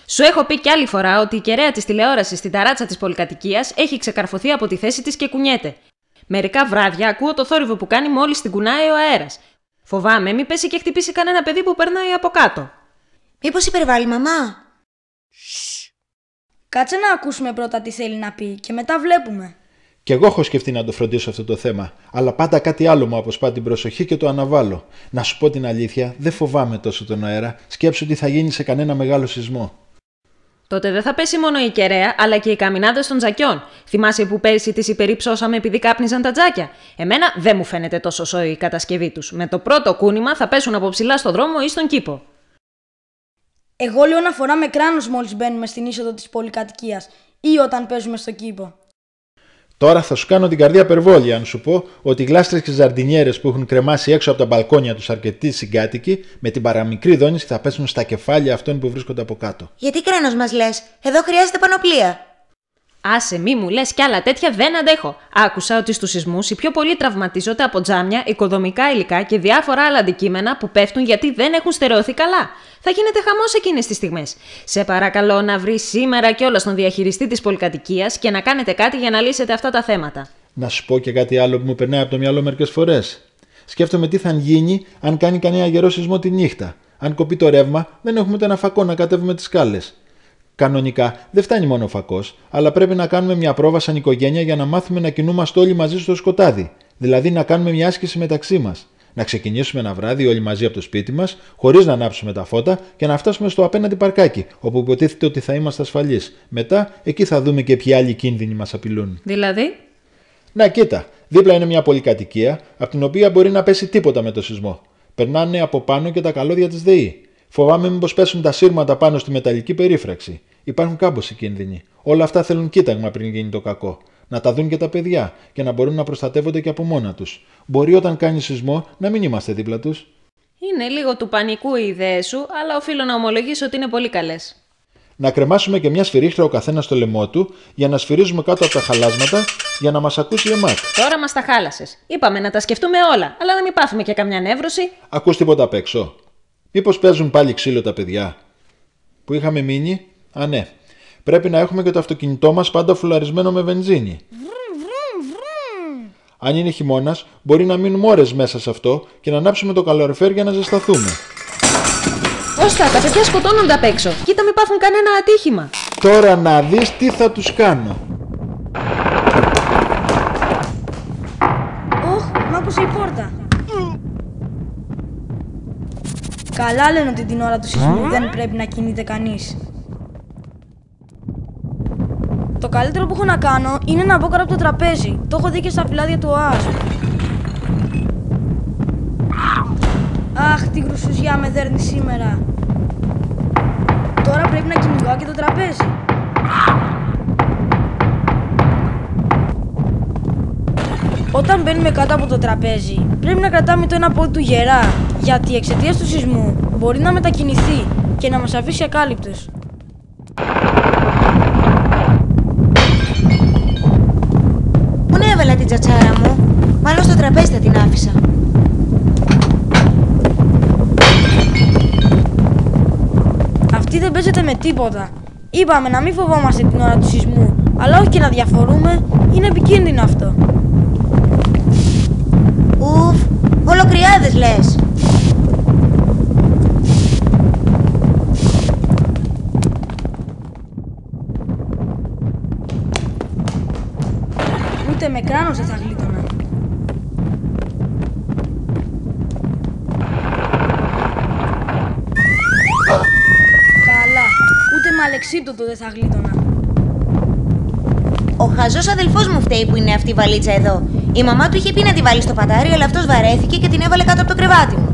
Σου έχω πει κι άλλη φορά ότι η κεραία της τηλεόρασης στην ταράτσα της πολυκατοικίας έχει ξεκαρφωθεί από τη θέση της και κουνιέται. Μερικά βράδια ακούω το θόρυβο που κάνει μόλις την κουνάει ο αέρας. Φοβάμαι μη πέσει και χτυπήσει κανένα παιδί που περνάει από κάτω. Μήπως υπερβάλλει, μαμά? Κάτσε να ακούσουμε πρώτα τι θέλει να πει και μετά βλέπουμε. Κι εγώ έχω σκεφτεί να το φροντίσω αυτό το θέμα, αλλά πάντα κάτι άλλο μου αποσπά την προσοχή και το αναβάλω. Να σου πω την αλήθεια, δεν φοβάμαι τόσο τον αέρα. Σκέψου τι θα γίνει σε κανένα μεγάλο σεισμό. Τότε δεν θα πέσει μόνο η κεραία, αλλά και οι καμινάδες των τζακιών. Θυμάσαι που πέρυσι τις υπερήψωσαμε επειδή κάπνιζαν τα τζάκια? Εμένα δεν μου φαίνεται τόσο σόη η κατασκευή τους. Με το πρώτο κούνημα θα πέσουν από ψηλά στον δρόμο ή στον κήπο. Εγώ λέω να φοράμε κράνος μόλις μπαίνουμε στην είσοδο της πολυκατοικίας ή όταν παίζουμε στο κήπο. Τώρα θα σου κάνω την καρδία περβόλια αν σου πω ότι οι γλάστρες και ζαρντινιέρες που έχουν κρεμάσει έξω από τα μπαλκόνια τους αρκετοί συγκάτοικοι με την παραμικρή δόνηση θα πέσουν στα κεφάλια αυτών που βρίσκονται από κάτω. Γιατί κράνος μας λες? Εδώ χρειάζεται πανοπλία. Άσε, μη μου λες κι άλλα τέτοια, δεν αντέχω. Άκουσα ότι στους σεισμούς οι πιο πολλοί τραυματίζονται από τζάμια, οικοδομικά υλικά και διάφορα άλλα αντικείμενα που πέφτουν γιατί δεν έχουν στερεωθεί καλά. Θα γίνεται χαμός εκείνες τις στιγμές. Σε παρακαλώ να βρεις σήμερα κιόλας τον διαχειριστή της πολυκατοικίας και να κάνετε κάτι για να λύσετε αυτά τα θέματα. Να σου πω και κάτι άλλο που μου περνάει από το μυαλό μερικές φορές. Σκέφτομαι τι θα γίνει αν κάνει κανένα γερό σεισμό τη νύχτα. Αν κοπεί το ρεύμα, δεν έχουμε ούτε ένα φακό να κατέβουμε τις σκάλες. Κανονικά δεν φτάνει μόνο ο φακός, αλλά πρέπει να κάνουμε μια πρόβα σαν οικογένεια για να μάθουμε να κινούμαστε όλοι μαζί στο σκοτάδι. Δηλαδή να κάνουμε μια άσκηση μεταξύ μας. Να ξεκινήσουμε ένα βράδυ όλοι μαζί από το σπίτι μας, χωρίς να ανάψουμε τα φώτα και να φτάσουμε στο απέναντι παρκάκι, όπου υποτίθεται ότι θα είμαστε ασφαλείς. Μετά εκεί θα δούμε και ποιοι άλλοι κίνδυνοι μας απειλούν. Δηλαδή? Να κοίτα, δίπλα είναι μια πολυκατοικία, από την οποία μπορεί να πέσει τίποτα με το σεισμό. Περνάνε από πάνω και τα καλώδια της ΔΕΗ. Φοβάμαι μήπως πέσουν τα σύρματα πάνω στη μεταλλική περίφραξη. Υπάρχουν κάμποσοι κίνδυνοι. Όλα αυτά θέλουν κοίταγμα πριν γίνει το κακό. Να τα δουν και τα παιδιά και να μπορούν να προστατεύονται και από μόνα τους. Μπορεί όταν κάνει σεισμό να μην είμαστε δίπλα τους. Είναι λίγο του πανικού οι ιδέες σου, αλλά οφείλω να ομολογήσω ότι είναι πολύ καλές. Να κρεμάσουμε και μια σφυρίχτρα ο καθένας στο λαιμό του για να σφυρίζουμε κάτω από τα χαλάσματα για να μας ακούσει η ΕΜΑΚ. Τώρα μας τα χάλασες. Είπαμε να τα σκεφτούμε όλα, αλλά να μην πάθουμε και καμιά νεύρωση. Ακούς τίποτα απ' έξω? Μήπως παίζουν πάλι ξύλο τα παιδιά? Που είχαμε μείνει? Α, ναι. Πρέπει να έχουμε και το αυτοκίνητό μας πάντα φουλαρισμένο με βενζίνη. Αν είναι χειμώνας, μπορεί να μείνουμε ώρες μέσα σε αυτό και να ανάψουμε το καλοριφέρ για να ζεσταθούμε. Κώστα, τα παιδιά σκοτώνονται απ' έξω. Κοίτα μην πάθουν κανένα ατύχημα. Τώρα να δεις τι θα τους κάνω. Ωχ, μ' άκουσε η πόρτα. Καλά λένε ότι την ώρα του σεισμού δεν πρέπει να κινείται κανείς. Το καλύτερο που έχω να κάνω είναι να μπω κάτω από το τραπέζι. Το έχω δει και στα φυλάδια του ΟΑΣ. Αχ, τι γρουσουζιά με δέρνει σήμερα. Τώρα πρέπει να κυνηγάω και το τραπέζι. Όταν μπαίνουμε κάτω από το τραπέζι, πρέπει να κρατάμε το ένα πόδι του γερά, γιατί εξαιτίας του σεισμού μπορεί να μετακινηθεί και να μας αφήσει ακάλυπτους. Πού να έβαλα την τσατσάρα μου? Μάλλον στο τραπέζι θα την άφησα. Αυτή δεν παίζεται με τίποτα. Είπαμε να μην φοβόμαστε την ώρα του σεισμού, αλλά όχι και να διαφορούμε, είναι επικίνδυνο αυτό. Ουφ, ολοκριάδες λες. Ούτε με κράνος δεν θα γλίτωνα. Καλά, ούτε με αλεξίπτωτο δεν θα γλίτωνα. Ο χαζός αδελφός μου φταίει που είναι αυτή η βαλίτσα εδώ. Η μαμά του είχε πει να τη βάλει στο πατάρι, αλλά αυτός βαρέθηκε και την έβαλε κάτω από το κρεβάτι μου.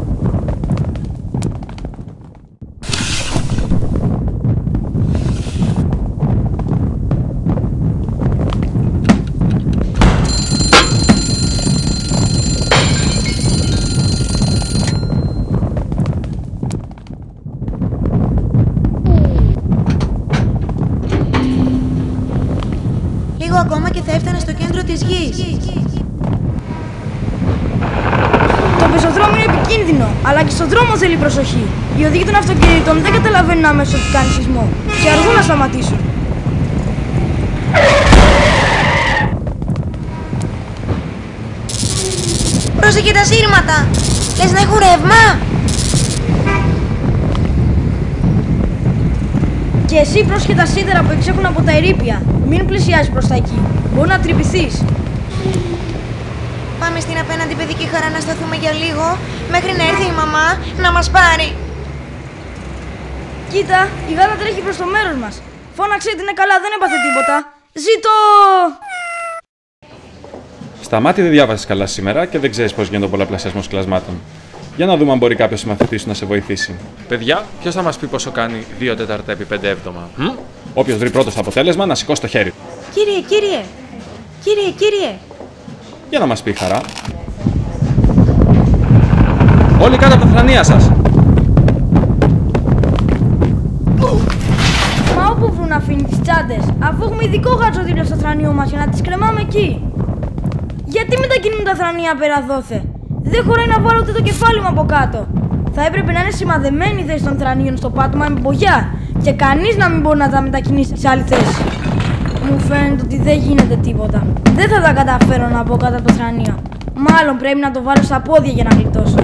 Λίγο ακόμα και θα έφτανε στο κέντρο της γης. Το πεζοδρόμιο είναι επικίνδυνο, αλλά και στον δρόμο θέλει προσοχή. Οι οδηγοί των αυτοκινήτων δεν καταλαβαίνουν αμέσως ότι κάνει σεισμό και αργούν να σταματήσουν. Πρόσεχε τα σύρματα! Λες να έχουν ρεύμα! Και εσύ πρόσεχε τα σίδερα που εξέχουν από τα ερείπια. Μην πλησιάζεις προς τα εκεί. Μπορεί να τρυπηθείς. Πάμε στην απέναντι παιδική χαρά να σταθούμε για λίγο, μέχρι να έρθει η μαμά να μας πάρει. Κοίτα, η γάλα τρέχει προς το μέρος μας. Φώναξε ότι είναι καλά, δεν έπαθε τίποτα. Ζήτω! Στα μάτια δεν διάβασες καλά σήμερα και δεν ξέρεις πώς γίνεται ο πολλαπλασιασμός κλασμάτων. Για να δούμε αν μπορεί κάποιος μαθητής σου να σε βοηθήσει. Παιδιά, ποιος θα μας πει πόσο κάνει 2 τέταρτα επί 5 έβδομα? Όποιος βρει πρώτος το αποτέλεσμα να σηκώσει το χέρι. Κύριε! Για να μας πει η Χαρά. Όλοι κάτω από τα θρανία σας. Μα όπου βρουν αφήνει τις τσάντες, αφού έχουμε ειδικό γάτσο δίπλα στο θρανίο μας για να τις κρεμάμε εκεί. Γιατί μετακινούν τα θρανία πέρα δόθε? Δεν χωράει να βάλω ούτε το κεφάλι μου από κάτω. Θα έπρεπε να είναι σημαδεμένη η θέση των θρανίων στο πάτωμα με μπογιά και κανείς να μην μπορεί να τα μετακινήσει σε άλλη θέση. Μου φαίνεται ότι δεν γίνεται τίποτα. Δεν θα τα καταφέρω να μπω κάτω από το θρανίο. Μάλλον πρέπει να το βάλω στα πόδια για να γλιτώσω.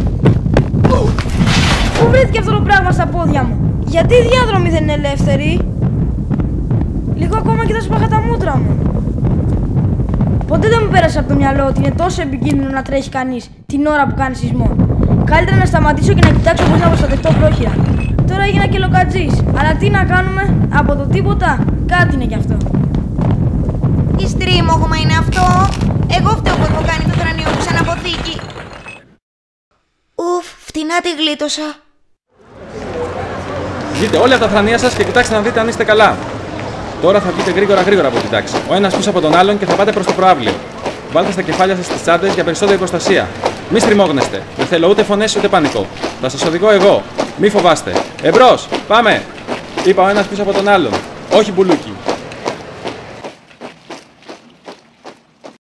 Πού βρέθηκε αυτό το πράγμα στα πόδια μου? Γιατί οι διάδρομοι δεν είναι ελεύθεροι? Λίγο ακόμα και θα σπάχα τα μούτρα μου. Ποτέ δεν μου πέρασε από το μυαλό ότι είναι τόσο επικίνδυνο να τρέχει κανείς την ώρα που κάνει σεισμό. Καλύτερα να σταματήσω και να κοιτάξω πώς να προστατευτώ πρόχειρα. Τώρα έγινα και λοκατζής. Αλλά τι να κάνουμε, από το τίποτα, κάτι είναι κι αυτό. Τι στρίμωγμα είναι αυτό! Εγώ φταίω που έχω κάνει το θρανίο μου σαν αποθήκη. Ουφ, φτηνά τη γλίτωσα. Βγείτε όλοι από τα θρανία σας και κοιτάξτε να δείτε αν είστε καλά. Τώρα θα βγείτε γρήγορα από την τάξη. Ο ένας πίσω από τον άλλον και θα πάτε προς το προάβλιο. Βάλτε στα κεφάλια σας τις τσάντες για περισσότερη προστασία. Μη στριμώγνεστε. Δεν θέλω ούτε φωνές ούτε πανικό. Θα σας οδηγώ εγώ. Μη φοβάστε. Εμπρός! Πάμε! Είπα ο ένας πίσω από τον άλλον. Όχι μπουλούκι.